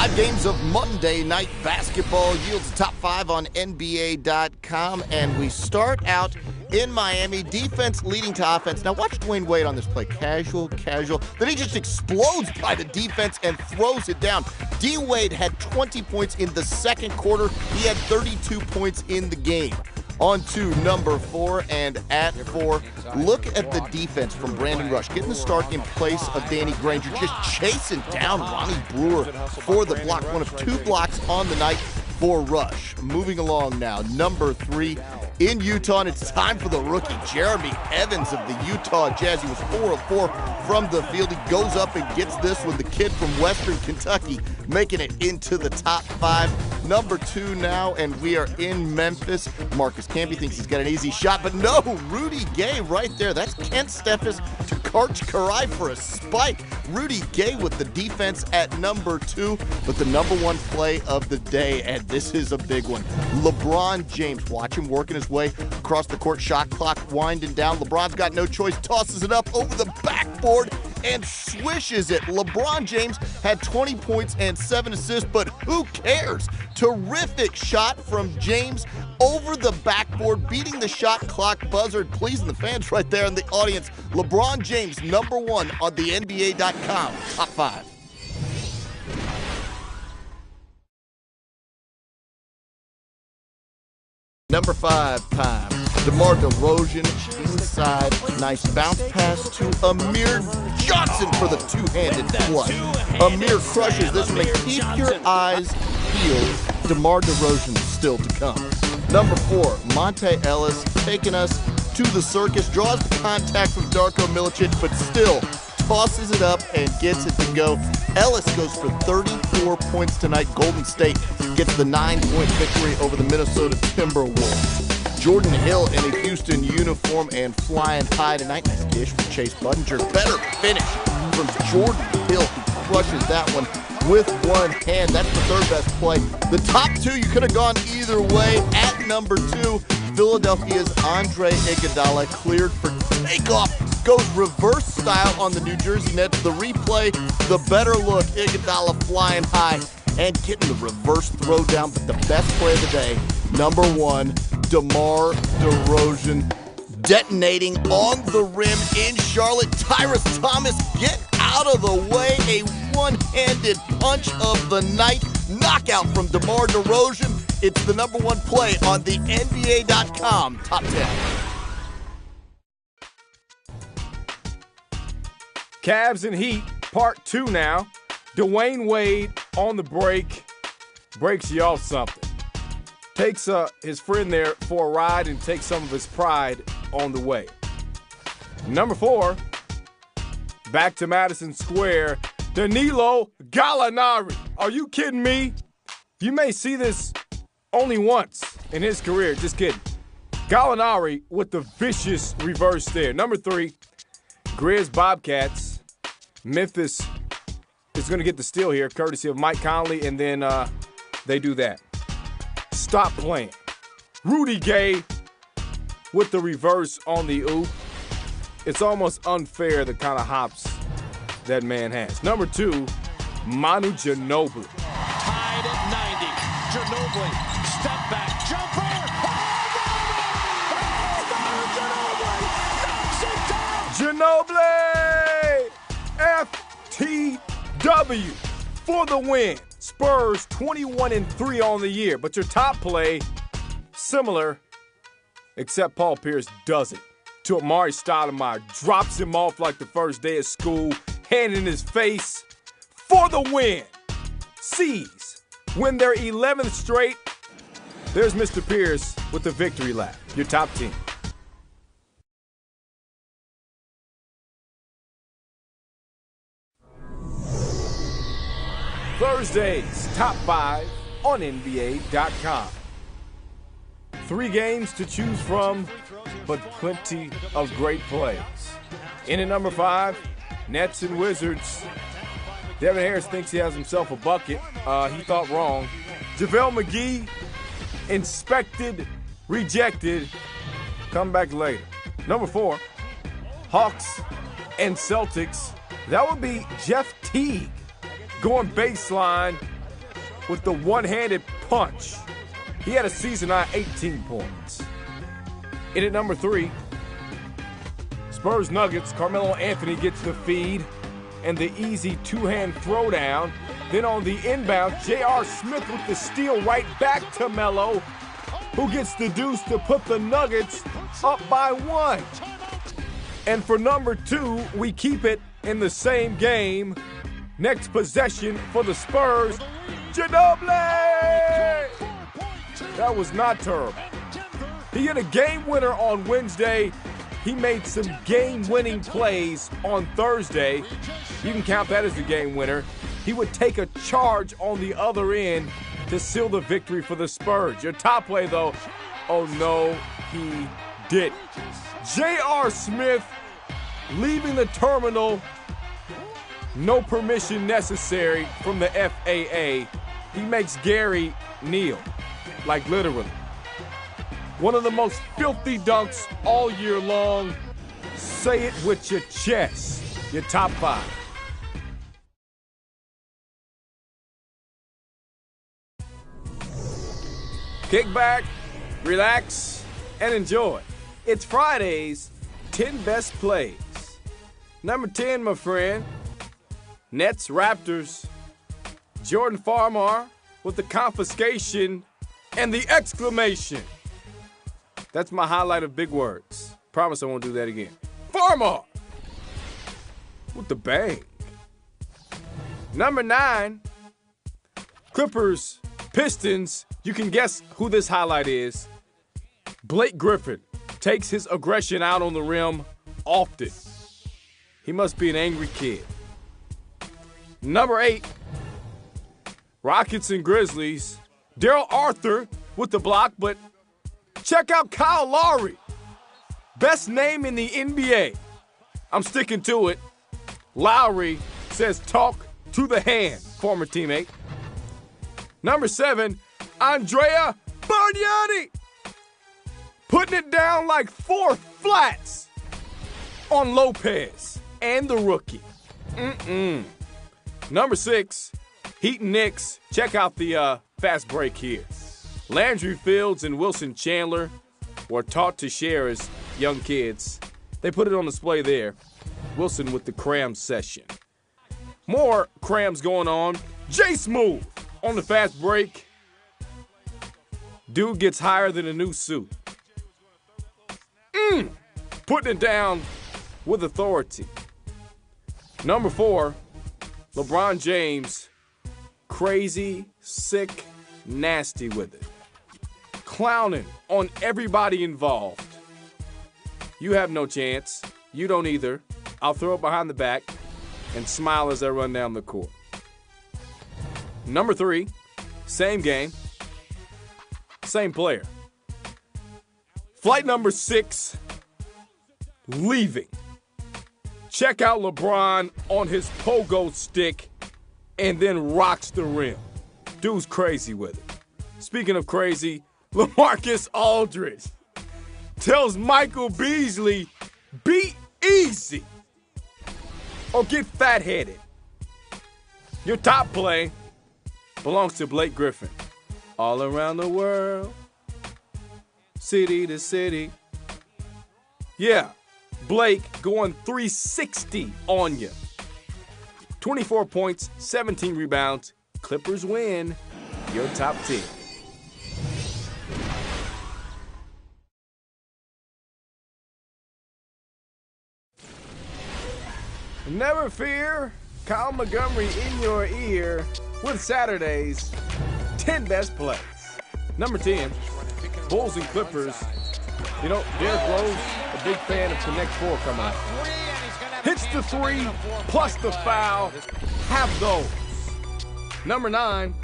5 games of Monday Night Basketball yields the top 5 on NBA.com, and we start out in Miami. Defense leading to offense. Now watch Dwayne Wade on this play. Casual. Then he just explodes by the defense and throws it down. D. Wade had 20 points in the second quarter. He had 32 points in the game. On to number 4, and at 4, look at the defense from Brandon Rush, getting the start in place of Danny Granger, just chasing down Ronnie Brewer for the block, one of 2 blocks on the night for Rush. Moving along now, number 3, in Utah, and it's time for the rookie, Jeremy Evans of the Utah Jazz. He was 4 of 4 from the field. He goes up and gets this with the kid from Western Kentucky, making it into the top 5. Number 2 now, and we are in Memphis. Marcus Camby thinks he's got an easy shot, but no, Rudy Gay right there. That's Kent Steffes to Karch Karai for a spike. Rudy Gay with the defense at number 2, but the number 1 play of the day, and this is a big one. LeBron James, watch him working his way across the court, shot clock winding down. LeBron's got no choice, tosses it up over the backboard and swishes it. LeBron James had 20 points and 7 assists, but who cares? Terrific shot from James over the backboard, beating the shot clock buzzer, pleasing the fans right there in the audience. LeBron James, number 1 on the NBA.com top 5. Number 5 time. DeMar DeRozan inside. Nice bounce pass to Amir Johnson for the two-handed flush. Amir crushes this one. Keep your eyes peeled. DeMar DeRozan still to come. Number 4, Monte Ellis taking us to the circus. Draws the contact from Darko Milicic, but still tosses it up and gets it to go. Ellis goes for 34 points tonight. Golden State gets the 9-point victory over the Minnesota Timberwolves. Jordan Hill in a Houston uniform and flying high tonight. Nice dish from Chase Budinger. Better finish from Jordan Hill, who crushes that one with one hand. That's the 3rd best play. The top 2, you could have gone either way. At number 2, Philadelphia's Andre Iguodala cleared for takeoff. Goes reverse style on the New Jersey Nets. The replay, the better look. Iguodala flying high and getting the reverse throw down. But the best play of the day, number 1, DeMar DeRozan detonating on the rim in Charlotte. Tyrus Thomas, get out of the way. A one-handed punch of the night. Knockout from DeMar DeRozan. It's the number 1 play on the NBA.com top 10. Cavs and Heat, part 2 now. Dwayne Wade on the break, breaks you off something. Takes his friend there for a ride and takes some of his pride on the way. Number 4, back to Madison Square, Danilo Gallinari. Are you kidding me? You may see this only once in his career. Just kidding. Gallinari with the vicious reverse there. Number 3, Grizz Bobcats. Memphis is going to get the steal here, courtesy of Mike Conley, and then they do that. Stop playing. Rudy Gay with the reverse on the oop. It's almost unfair the kind of hops that man has. Number 2, Manu Ginobili. Tied at 90. Ginobili, step back, jumper. Ginobili! FTW for the win. Spurs 21-3 on the year, but your top play, similar, except Paul Pierce does it to Amari Stoudemire. Drops him off like the first day of school, hand in his face for the win. C's win their 11th straight. There's Mr. Pierce with the victory lap. Your top team. Thursday's top 5 on NBA.com. 3 games to choose from, but plenty of great plays. In at number 5, Nets and Wizards. Devin Harris thinks he has himself a bucket. He thought wrong. JaVale McGee, inspected, rejected. Come back later. Number 4, Hawks and Celtics. That would be Jeff Teague going baseline with the one-handed punch. He had a season-high 18 points. In at number 3, Spurs Nuggets, Carmelo Anthony gets the feed and the easy two-hand throwdown. Then on the inbound, J.R. Smith with the steal right back to Melo, who gets the deuce to put the Nuggets up by 1. And for number 2, we keep it in the same game. Next possession for the Spurs, Ginobili! That was not terrible. He hit a game winner on Wednesday. He made some game-winning plays on Thursday. You can count that as the game winner. He would take a charge on the other end to seal the victory for the Spurs. Your top play, though, oh no, he didn't. J.R. Smith leaving the terminal, no permission necessary from the FAA. He makes Gary kneel, like literally. One of the most filthy dunks all year long. Say it with your chest. Your top 5. Kick back, relax, and enjoy. It's Friday's 10 Best Plays. Number 10, my friend, Nets Raptors. Jordan Farmar with the confiscation and the exclamation. That's my highlight of big words. Promise I won't do that again. Farmar with the bang. Number 9, Clippers, Pistons. You can guess who this highlight is. Blake Griffin takes his aggression out on the rim often. He must be an angry kid. Number 8, Rockets and Grizzlies. Daryl Arthur with the block, but check out Kyle Lowry. Best name in the NBA. I'm sticking to it. Lowry says talk to the hand, former teammate. Number 7, Andrea Bargnani. Putting it down like 4 flats on Lopez and the rookie. Number 6, Heat and Knicks. Check out the fast break here. Landry Fields and Wilson Chandler were taught to share as young kids. They put it on display there. Wilson with the cram session. More crams going on. J Smooth on the fast break. Dude gets higher than a new suit. Putting it down with authority. Number 4, LeBron James. Crazy, sick, nasty with it. Clowning on everybody involved. You have no chance. You don't either. I'll throw it behind the back and smile as I run down the court. Number 3, same game, same player. Flight number 6, leaving. Check out LeBron on his pogo stick and then rocks the rim. Dude's crazy with it. Speaking of crazy, LaMarcus Aldridge tells Michael Beasley, be easy or get fat-headed. Your top play belongs to Blake Griffin. All around the world, city to city. Yeah, Blake going 360 on you. 24 points, 17 rebounds. Clippers win. Your top 10. Never fear, Kyle Montgomery in your ear with Saturday's 10 Best Plays. Number 10, Bulls and Clippers. You know, Derrick Rose, a big fan of Connect 4 coming out. Hits the 3 plus the foul. Have those. Number 9,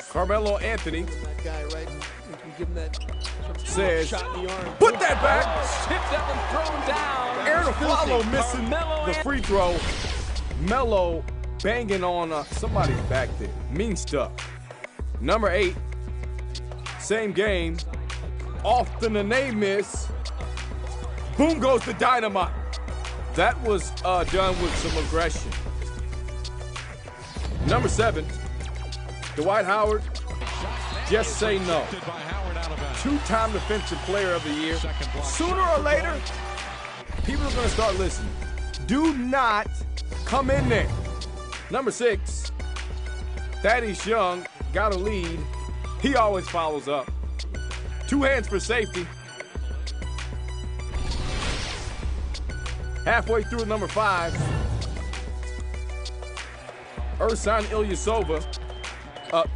Carmelo Anthony says, put that back. Tipped up and thrown down. Aaron Aflalo missing the free throw. Melo banging on somebody's back there. Mean stuff. Number 8, same game. Off the Nene miss. Boom goes the dynamite. That was done with some aggression. Number 7, Dwight Howard, just say no. Two-time Defensive Player of the Year. Sooner or later, people are going to start listening. Do not come in there. Number 6, Thaddeus Young got a lead. He always follows up. 2 hands for safety. Halfway through number 5, Ersan Ilyasova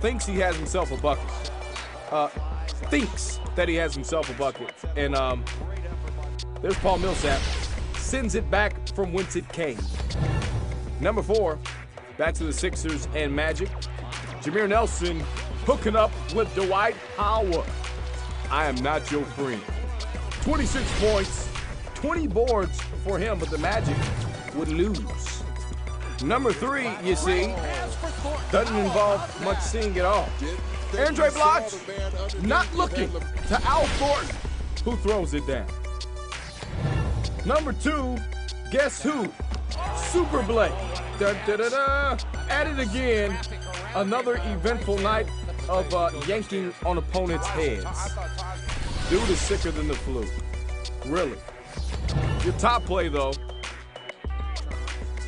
thinks he has himself a bucket. Thinks that he has himself a bucket. And there's Paul Millsap. Sends it back from whence it came. Number 4, back to the Sixers and Magic. Jameer Nelson hooking up with Dwight Howard. I am not your friend. 26 points, 20 boards for him, but the Magic would lose. Number 3, you see, doesn't involve much seeing at all. Andre Bloch, not looking to Al Thornton, who throws it down. Number 2, guess who? Super Blake. At it again. Another eventful night of yanking on opponents' heads. Dude is sicker than the flu. Really. Your top play, though,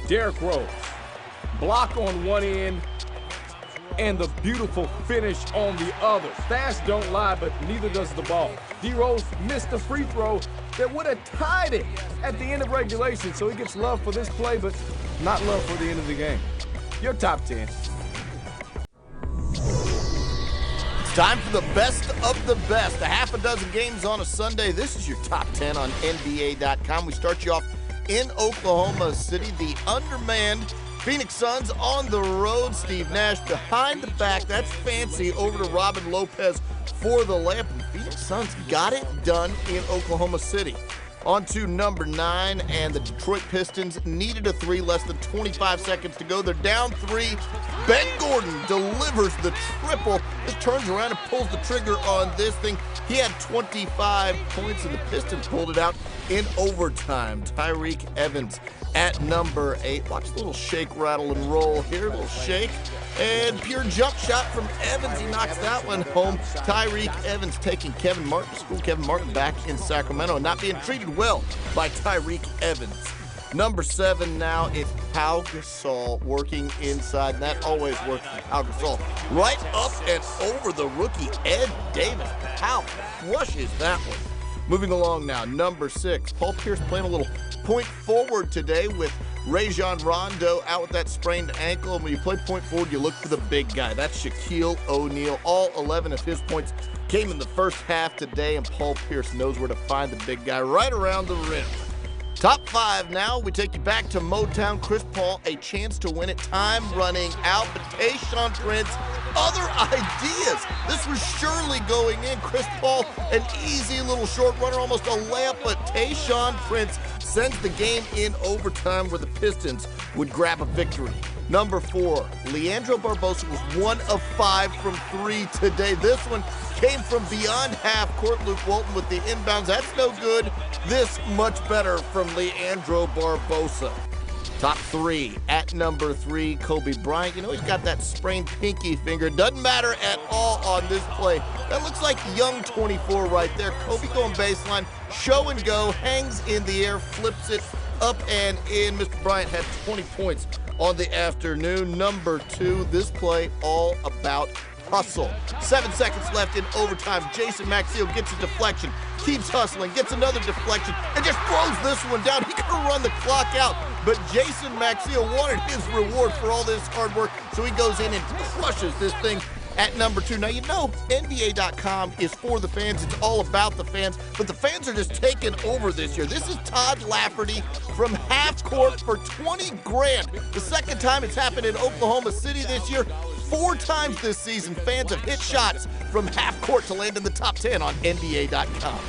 Derrick Rose. Block on one end and the beautiful finish on the other. Stats don't lie, but neither does the ball. D. Rose missed a free throw that would have tied it at the end of regulation, so he gets love for this play, but not love for the end of the game. Your top 10. It's time for the best of the best. A half a dozen games on a Sunday. This is your top 10 on NBA.com. We start you off in Oklahoma City. The undermanned Phoenix Suns on the road. Steve Nash behind the back. That's fancy over to Robin Lopez for the layup. And Phoenix Suns got it done in Oklahoma City. On to number 9, and the Detroit Pistons needed a 3, less than 25 seconds to go. They're down 3. Ben Gordon delivers the triple. Just turns around and pulls the trigger on this thing. He had 25 points, and the Pistons pulled it out in overtime. Tyreke Evans at number 8. Watch the little shake, rattle, and roll here. A little shake. And pure jump shot from Evans. He knocks that one home. Tyreke Evans taking Kevin Martin to school. Kevin Martin back in Sacramento and not being treated well by Tyreke Evans. Number 7 now, it's Pau Gasol working inside, and that always works for Pau Gasol. Right up and over the rookie, Ed Davis. Pau flushes that one. Moving along now, number 6, Paul Pierce playing a little point forward today with Rajon Rondo out with that sprained ankle. And when you play point forward, you look for the big guy. That's Shaquille O'Neal. All 11 of his points came in the first half today, and Paul Pierce knows where to find the big guy right around the rim. Top 5 now, we take you back to Motown. Chris Paul, a chance to win it. Time running out, but Tayshaun Prince, other ideas. This was surely going in. Chris Paul, an easy little short runner, almost a layup, but Tayshaun Prince sends the game in overtime where the Pistons would grab a victory. Number 4, Leandro Barbosa was 1 of 5 from 3 today. This one came from beyond half court. Luke Walton with the inbounds. That's no good. This much better from Leandro Barbosa. Top 3, at number 3, Kobe Bryant. You know, he's got that sprained pinky finger. Doesn't matter at all on this play. That looks like young 24 right there. Kobe going baseline, show and go, hangs in the air, flips it up and in. Mr. Bryant had 20 points on the afternoon. Number 2, this play all about hustle. 7 seconds left in overtime. Jason Maxiell gets a deflection, keeps hustling, gets another deflection, and just throws this one down. He could have run the clock out, but Jason Maxiell wanted his reward for all this hard work, so he goes in and crushes this thing at number 2. Now, you know, NBA.com is for the fans. It's all about the fans, but the fans are just taking over this year. This is Todd Lafferty from half court for 20 grand. The second time it's happened in Oklahoma City this year. 4 times this season, fans have hit shots from half court to land in the top 10 on NBA.com.